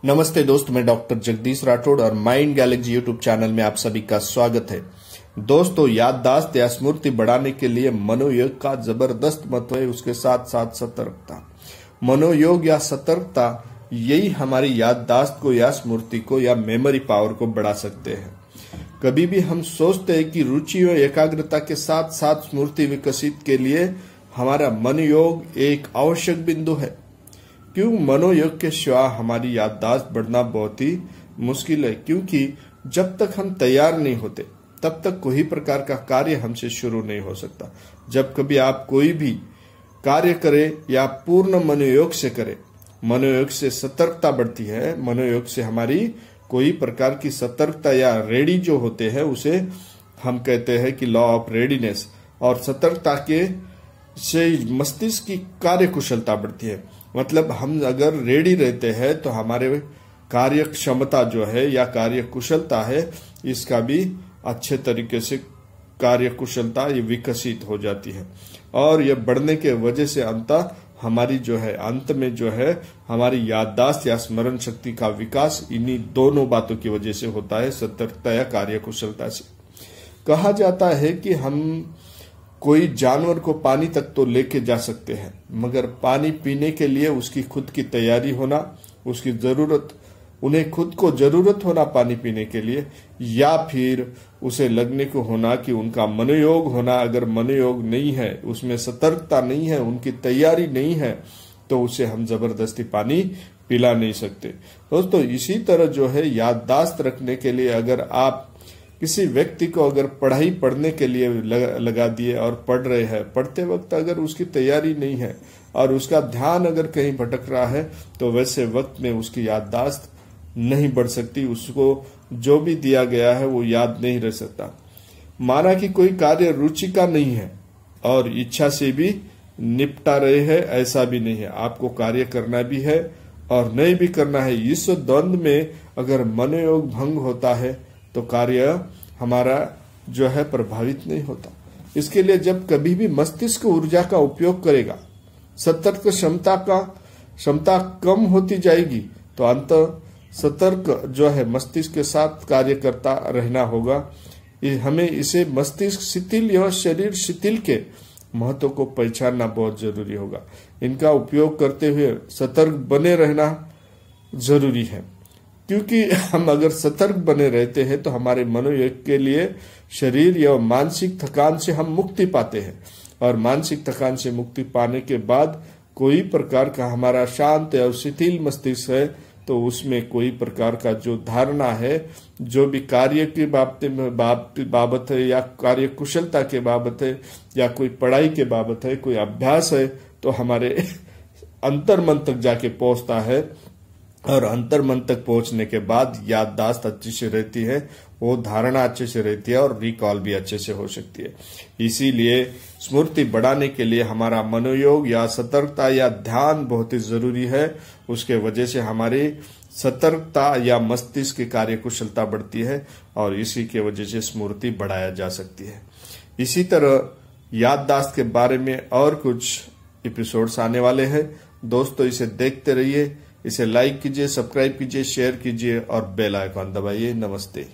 नमस्ते दोस्त, मैं डॉक्टर जगदीश राठौड़ और माइंड गैलेक्सी यूट्यूब चैनल में आप सभी का स्वागत है। दोस्तों, याददाश्त या स्मृति बढ़ाने के लिए मनोयोग का जबरदस्त महत्व है, उसके साथ साथ सतर्कता। मनोयोग या सतर्कता यही हमारी याददाश्त को या स्मृति को या मेमोरी पावर को बढ़ा सकते हैं। कभी भी हम सोचते हैं कि रुचि और एकाग्रता के साथ साथ स्मृति विकसित के लिए हमारा मनोयोग एक आवश्यक बिंदु है। क्यों? मनोयोग के सिवा हमारी याददाश्त बढ़ना बहुत ही मुश्किल है, क्योंकि जब तक हम तैयार नहीं होते तब तक कोई प्रकार का कार्य हमसे शुरू नहीं हो सकता। जब कभी आप कोई भी कार्य करें या पूर्ण मनोयोग से करें, मनोयोग से सतर्कता बढ़ती है। मनोयोग से हमारी कोई प्रकार की सतर्कता या रेडी जो होते हैं उसे हम कहते हैं कि लॉ ऑफ रेडीनेस, और सतर्कता के से मस्तिष्क की कार्य कुशलता बढ़ती है। मतलब हम अगर रेडी रहते हैं तो हमारे कार्य क्षमता जो है या कार्य कुशलता है, इसका भी अच्छे तरीके से कार्य कुशलता ये विकसित हो जाती है। और ये बढ़ने के वजह से अंत में जो है हमारी याददाश्त या स्मरण शक्ति का विकास इन्हीं दोनों बातों की वजह से होता है, सतर्कता या कार्य कुशलता से। कहा जाता है कि हम कोई जानवर को पानी तक तो लेके जा सकते हैं, मगर पानी पीने के लिए उसकी खुद की तैयारी होना, उसकी जरूरत, उन्हें खुद को जरूरत होना पानी पीने के लिए, या फिर उसे लगने को होना कि उनका मनोयोग होना। अगर मनोयोग नहीं है, उसमें सतर्कता नहीं है, उनकी तैयारी नहीं है, तो उसे हम जबरदस्ती पानी पिला नहीं सकते। दोस्तों, इसी तरह जो है याददाश्त रखने के लिए अगर आप किसी व्यक्ति को अगर पढ़ाई पढ़ने के लिए लगा दिए और पढ़ रहे हैं, पढ़ते वक्त अगर उसकी तैयारी नहीं है और उसका ध्यान अगर कहीं भटक रहा है, तो वैसे वक्त में उसकी याददाश्त नहीं बढ़ सकती, उसको जो भी दिया गया है वो याद नहीं रह सकता। माना कि कोई कार्य रुचि का नहीं है और इच्छा से भी निपटा रहे हैं, ऐसा भी नहीं है। आपको कार्य करना भी है और नहीं भी करना है। इस द्वंद में अगर मनोयोग भंग होता है तो कार्य हमारा जो है प्रभावित नहीं होता। इसके लिए जब कभी भी मस्तिष्क ऊर्जा का उपयोग करेगा, सतर्क क्षमता कम होती जाएगी, तो अंत सतर्क जो है मस्तिष्क के साथ कार्य करता रहना होगा। हमें इसे मस्तिष्क शिथिल या शरीर शिथिल के महत्व को पहचानना बहुत जरूरी होगा। इनका उपयोग करते हुए सतर्क बने रहना जरूरी है, क्योंकि हम अगर सतर्क बने रहते हैं तो हमारे मनोयोग के लिए शरीर या मानसिक थकान से हम मुक्ति पाते हैं, और मानसिक थकान से मुक्ति पाने के बाद कोई प्रकार का हमारा शांत और शिथिल मस्तिष्क है, तो उसमें कोई प्रकार का जो धारणा है, जो भी कार्य की बाबत है या कार्य कुशलता के बाबत है या कोई पढ़ाई के बाबत है, कोई अभ्यास है, तो हमारे अंतर्मन तक जाके पहुंचता है, और अंतर्मन तक पहुंचने के बाद याददाश्त अच्छी से रहती है, वो धारणा अच्छे से रहती है और रिकॉल भी अच्छे से हो सकती है। इसीलिए स्मृति बढ़ाने के लिए हमारा मनोयोग या सतर्कता या ध्यान बहुत ही जरूरी है। उसके वजह से हमारी सतर्कता या मस्तिष्क की कार्य कुशलता बढ़ती है और इसी के वजह से स्मृति बढ़ाया जा सकती है। इसी तरह याददाश्त के बारे में और कुछ एपिसोड्स आने वाले हैं। दोस्तों, इसे देखते रहिए, इसे लाइक कीजिए, सब्सक्राइब कीजिए, शेयर कीजिए और बेल आइकॉन दबाइए। नमस्ते।